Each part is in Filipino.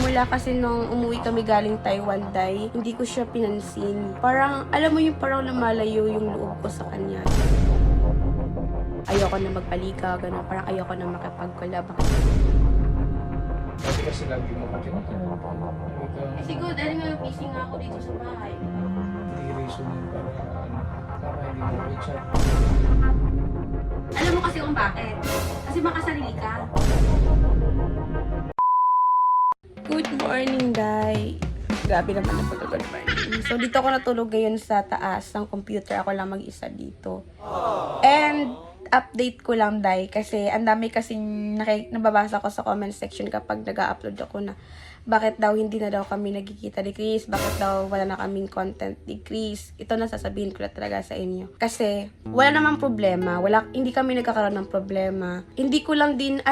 simula kasi nung umuwi kami galing Taiwan, Day, hindi ko siya pinansin. Parang, alam mo yung parang lumalayo yung loob ko sa kanya. Ayoko na magpalika, gano'n. Parang ayoko na makipagkulab. Kasi kasi lagi mo ka tinatawag. Siguro dahil nga busy nga ako dito sa bahay. Hindi reason yun para hindi mo reach out. Alam mo kasi kung bakit? Kasi makasarili ka. Good morning, Day. Grabe naman na pag-good morning. So, dito ako natulog ngayon sa taas ng computer. Ako lang mag-isa dito. And, update ko lang, Day. Kasi, ang dami kasing nababasa ko sa comment section kapag nag-upload ako na bakit daw hindi na daw kami nagkikita ni Chris, bakit daw wala na kaming content ni Chris. Ito na sasabihin ko na talaga sa inyo. Kasi, wala namang problema. Hindi kami nagkakaroon ng problema. Hindi ko din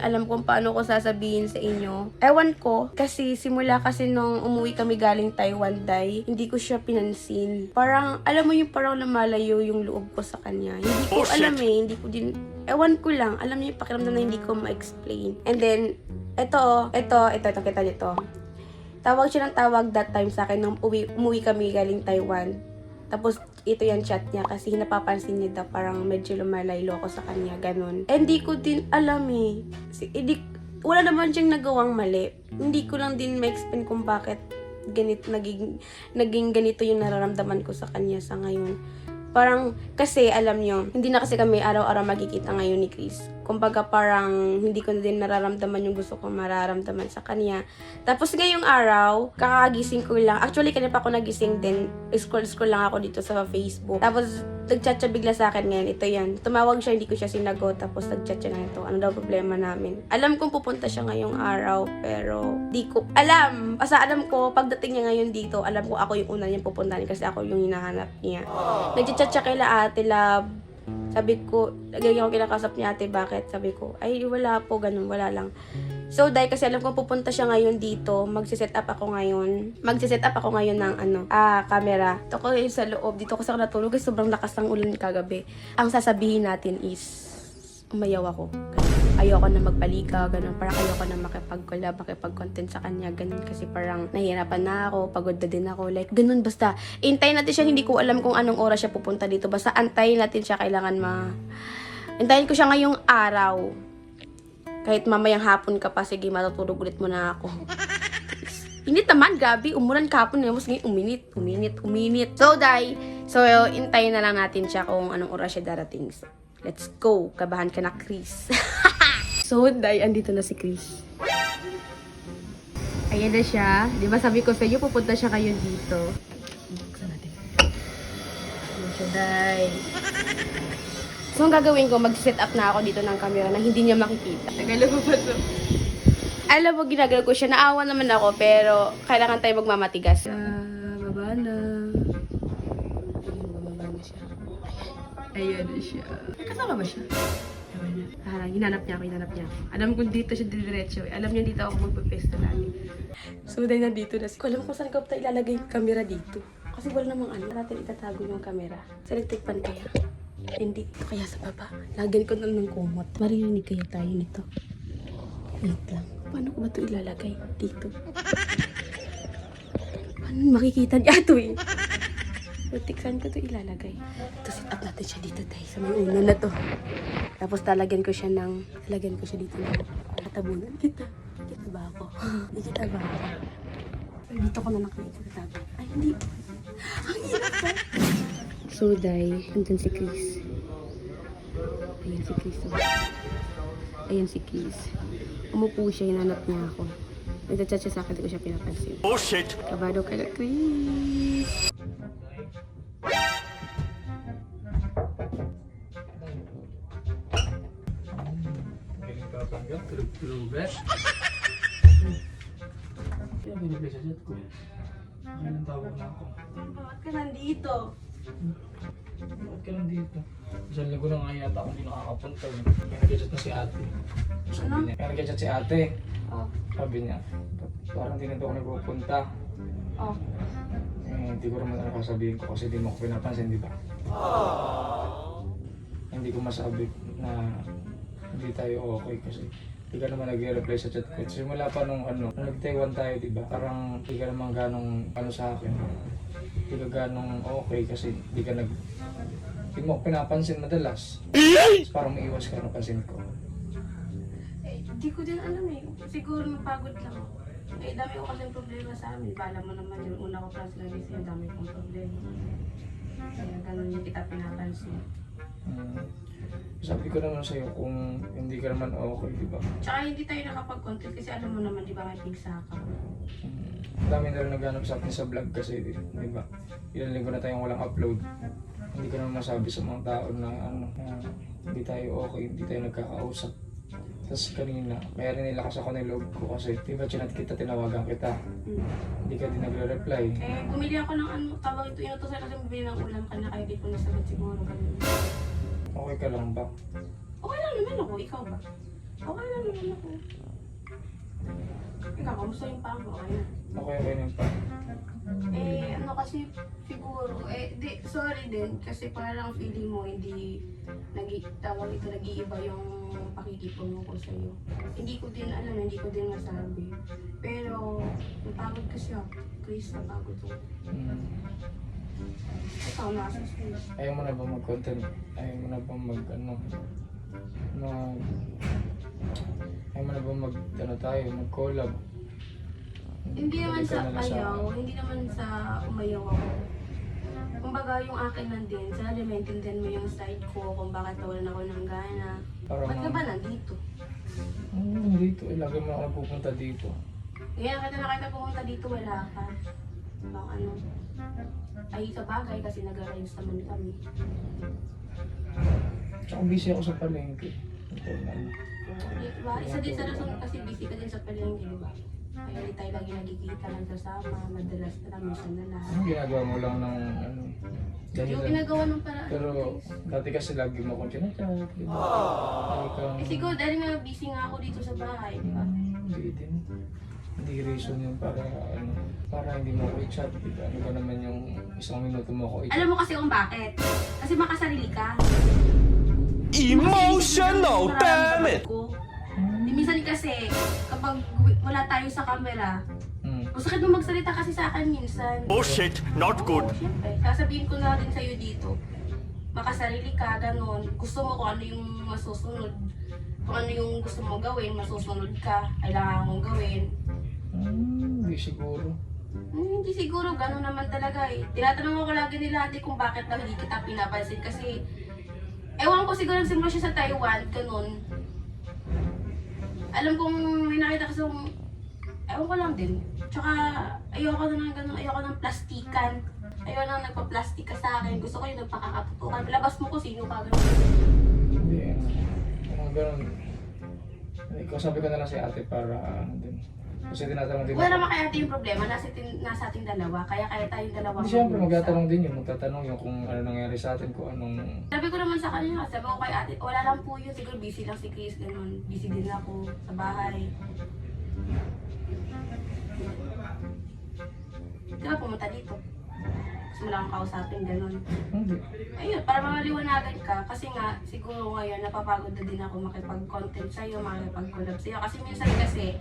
alam kung paano ko sasabihin sa inyo. Ewan ko, kasi simula kasi nung umuwi kami galing Taiwan, Day, hindi ko siya pinansin. Parang, alam mo yung parang lumalayo yung loob ko sa kanya. Hindi ko alam hindi ko din, ewan ko lang, alam niyo yung pakiramdam na hindi ko ma-explain. And then, ito, kita nito. Tawag siya ng tawag that time sa akin nung umuwi kami galing Taiwan. Tapos, ito yung chat niya kasi napapansin niya daw parang medyo lumalaylo ako sa kanya, ganun. Hindi ko din alam wala naman siyang nagawang mali. Hindi ko lang din ma-explain kung bakit naging ganito yung nararamdaman ko sa kanya sa ngayon. Parang, kasi alam nyo, hindi na kasi kami araw-araw magkikita ngayon ni Chris. Kumbaga parang hindi ko na din nararamdaman yung gusto kong mararamdaman sa kanya. Tapos ngayong araw, kakagising ko lang. Actually, kanina pa ako nagising din. Scroll lang ako dito sa Facebook. Tapos, nag-chat siya bigla sa akin ngayon. Ito yan. Tumawag siya, hindi ko siya sinagot. Tapos, nag-chat siya na ito. Ano daw problema namin? Alam kong pupunta siya ngayong araw, pero di ko alam. Basta alam ko, pagdating niya ngayon dito, alam ko ako yung una niyang pupuntahan kasi ako yung hinahanap niya. Nag-chat siya kay Ate Love. Sabi ko, lagyan ko kinakasap niya, ate, bakit? Sabi ko, ay, wala po, ganun, wala lang. So, dahil kasi alam ko pupunta siya ngayon dito, magsiset up ako ngayon ng camera. Ito ko sa loob, dito ko sa natulog, kasi sobrang lakas ng ulan kagabi. Ang sasabihin natin is, umayaw ako. Ayoko na magpalika, ganun. Parang ayoko na makipag-content sa kanya, ganun. Kasi parang nahihirapan na ako, pagod na din ako. Like, ganun, basta. Intayin natin siya, hindi ko alam kung anong oras siya pupunta dito. Basta antayin natin siya, kailangan Intayin ko siya ngayong araw. Kahit mamayang hapon ka pa, sige, matutulog ulit muna ako. Init naman, gabi. Umulan kahapon. Mas ngayon, uminit. So, intayin na lang natin siya kung anong oras siya darating. So, let's go. Kabahan ka na, Chris. So, andito na si Chris. Ayan na siya. Di ba sabi ko sa iyo, pupunta siya kayo dito. Buksan natin. Ayan siya, Day. So, ang gagawin ko, mag-set up na ako dito ng camera na hindi niya makikita. Tagalog pa to. Alam mo, ginagalaw ko siya. Naawa naman ako, pero kailangan tayo magmamatigas. Baba na. Baba na siya. Ayan na siya. Kasama ba siya? Hinanap niya ako. Alam ko dito siya diretso. Alam niya dito ako magpapesto lagi. So, dahil nandito na. Alam ko saan ko tayo ilalagay yung camera dito. Kasi wala namang natin itatago yung camera. Sa electric pan kaya. Hindi. Ito kaya sa baba. Lagyan ko na ng kumot. Maririnig kaya tayo nito. Wait lang. Paano ko ba ito ilalagay? Dito. Paano makikita niya ito eh? Saan ko ito ilalagay? Ito, set up natin siya dito tayo sa may uno na to. Tapos lagyan ko siya dito ng katabunan. Kita ba ako? Kita ba ako? Dito ko na nakikita. Ay, hindi. Ang hirap ba? So, andun si Chris. Ayan si Chris. Umupo siya, hinanap niya ako. Nagchat siya sa akin, hindi ko siya pinapansin. Oh, shit! Kabado ka na, Chris. Tulog-tulog. Kaya binibigay sa chat ko. Kaya nang tawag na ako. Bakit ka nandito? Bakit ka nandito? Isang linggo na nga yata ako hindi nakakapunta. Kaya nag-chat na si ate. Kaya nag-chat si ate. Oh. Sabi niya, parang hindi na ako nagpupunta. Oh. Hindi ko naman sabihin ko kasi di mo ako pinapansin, di ba? Hindi ko masabi na hindi tayo okay kasi Hindi ka naman nag-reply sa chat ko. Simula pa nung nag-Taiwan tayo, diba? Parang hindi ka naman ganong sa akin. Hindi ka ganong okay kasi hindi mo ako pinapansin madalas. Parang maiwas ka, napansin ko. Hindi ko din alam eh. Siguro napagod lang ako. Dami ko kasi problema sa amin. Bala mo naman yung una ko class na rin dami kong problema. Kaya ganun yung kita pinapansin. Sabi ko naman sa'yo kung hindi ka naman okay, di ba? Tsaka hindi tayo nakapag-content kasi alam mo naman, di ba, may pigsaka. Ang dami na rin naghanap sa atin sa vlog kasi, di ba? Ilang linggo na tayong walang upload. Hindi ko naman masabi sa mga tao na hindi tayo okay, hindi tayo nagkakausap. Tapos kanina, kaya rin nilakas ako ng loob ko kasi di ba chinat kita, tinawagan kita. Hindi ka din nagre-reply. Bumili ako ng tawag ito, inutosan kasi bumili ng ulam ka na kaya di ko nasagot siguro kanina. Okay ka lang ba? Okay lang naman ako, ikaw ba? Okay lang naman ako. Ikaw, kamusta yung paa mo? Okay na. Okay na yung pa. Kasi siguro, sorry din, kasi parang feeling mo hindi nag-iiba yung pakikitungo ko sa'yo. Hindi ko din alam, hindi ko din masabi. Pero, napagod kasi ako. Chris, napagod ako. Ikaw, nasa space. Ayaw mo na ba mag-content? Ayaw mo na ba mag-collab? Hindi naman sa ayaw, hindi naman sa umayaw ako. Kumbaga yung akin nandin, sana maintindihan mo yung side ko kung bakit nawalan ako ng gana. Ba't ka ba nandito? Dito, lagi mo ako pupunta dito. Kaya nakita pumunta dito, wala ka. Bang ay sa bagay kasi nag-arayos naman kami. Tsaka busy ako sa palengke. Diba? Isa din sa rason kasi busy ka din sa palengke, diba? Kaya hindi tayo lagi nagkikita, nagsasama, madalas na lang, minsan na lang. Anong ginagawa mo lang ng Yung ginagawa ng paraan. Pero dati kasi lagi mo akong chinachat, di ba? Siguro dahil nga busy nga ako dito sa bahay, di ba? Hindi din. Hindi reason yun para hindi mo ako i-chat, di ba? Ano ba naman yung isang minuto mo ako i-chat? Alam mo kasi kung bakit? Kasi makasarili ka. Emotional, damn it! Minsan kasi, kapag wala tayo sa camera, masakit mo magsalita kasi sa akin minsan. Oh shit, not good. Siyempre, sasabihin ko na rin sa'yo dito. Makasarili ka, ganun. Gusto mo kung ano yung masusunod. Kung ano yung gusto mo gawin, masusunod ka. Kailangan mong gawin. Hindi siguro. Hindi siguro, ganun naman talaga eh. Tinatanong ko lagi nila ate kung bakit daw hindi kita pinapansin kasi ewan ko siguro nagsimula siya sa Taiwan, ganun. Alam kong may nakita kasi ewan ko lang din. Tsaka ayoko na ng ganun, ayoko ng plastikan. Ayoko nang nagpa-plastic ka sa akin. Gusto ko yung nagpakakatutukan. Labas mo ko sino ka ganun. Hindi, ganun. Ikaw sabi ko na lang si ate para din. Kasi tinatanong din Wala naman kaya ate yung problema, nasa ating dalawa. Kaya tayong dalawa. Siyempre magtatanong din yun, magtatanong yung kung ano nangyari sa atin, kung anong... Sabi ko naman sa kanya, sabi ko kay ate, wala lang po yun, siguro busy lang si Chris, ganun. Busy din ako sa bahay. Di ba pumunta dito? Gusto mo lang kausapin, ganun. Hindi. Ayun, para maliwanagan ka, kasi nga, siguro ngayon, napapagod na din ako makipag-content sa'yo, makipag-collab sa'yo. Kasi minsan kasi,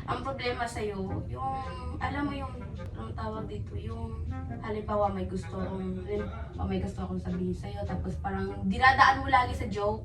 ang problema sa'yo, yung, alam mo yung, anong tawag dito, yung halimbawa may gusto akong sabihin sa'yo, tapos parang dinadaan mo lagi sa joke.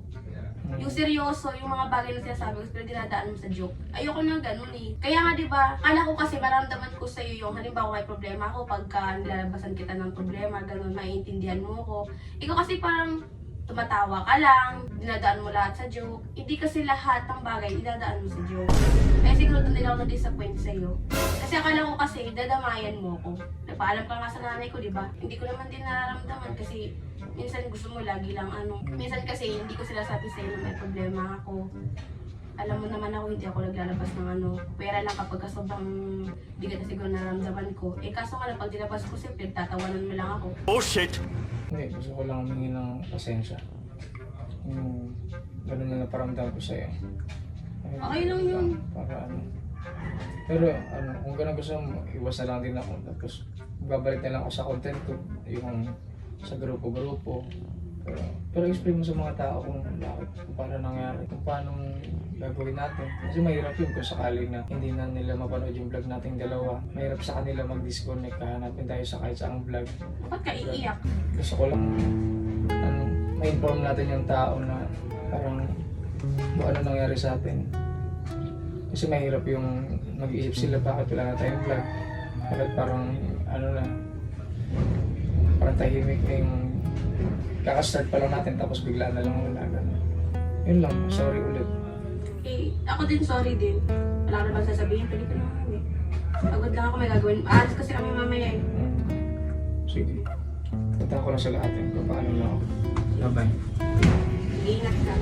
Yung seryoso, yung mga bagay na sinasabi ko, pero dinadaan mo sa joke. Ayoko na ganun eh. Kaya nga diba, kala ko kasi maramdaman ko sa'yo yung, halimbawa may problema ako, pagka nilalabasan kita ng problema, ganun, maiintindihan mo ko. Ikaw kasi parang, tumatawa ka lang, dinadaan mo lahat sa joke. Hindi kasi lahat ng bagay dinadaan mo sa joke. Kaya siguro doon din ako na-disappoint sa'yo. Kasi akala ko kasi dadamayan mo ko. Nagpaalam ka nga sa nanay ko, di ba? Hindi ko naman din nararamdaman kasi minsan gusto mo lagi lang Minsan kasi hindi ko sila sabi sa'yo na may problema ako. Alam mo naman ako, hindi ako naglalabas ng pera lang kapag sobrang bigat na siguro nararamdaman ko. Kaso nga lang, pag dilabas ko siya, tatawanan mo lang ako. Oh shit! Hindi, gusto ko lang humingi ng pasensya. Ganun na naparamdam ko sa'yo. Okay lang yun. Para Pero kung ganun gusto mo, iwas na lang din ako. Tapos babalik na lang ako sa content ko. Yung sa grupo-grupo. Pero explain mo sa mga tao kung bakit, kung paano nangyari, kung paano gagawin natin. Kasi mahirap yun kung sakali na hindi na nila mapanood yung vlog nating dalawa. Mahirap sa kanila mag-disconnect, kahanapin tayo sa kahit saang vlog. Ba't ka iiyak? Gusto ko lang ma-inform natin yung tao na parang kung ano nangyari sa atin. Kasi mahirap yung mag-iisip sila bakit wala na tayong vlog. Bakit parang ano na, parang tahimik na yung kaka-start pa lang natin tapos bigla na lang wala. Ganun. Yun lang, sorry ulit. Eh, ako din sorry din. Wala ka na bang sasabihin? Pwede ka na kami. Pagod lang ako may gagawin. Aalis kasi kami mamaya eh. Sige. Punta ko lang sa lahat kung paano na ako. Bye-bye. Ingat ka.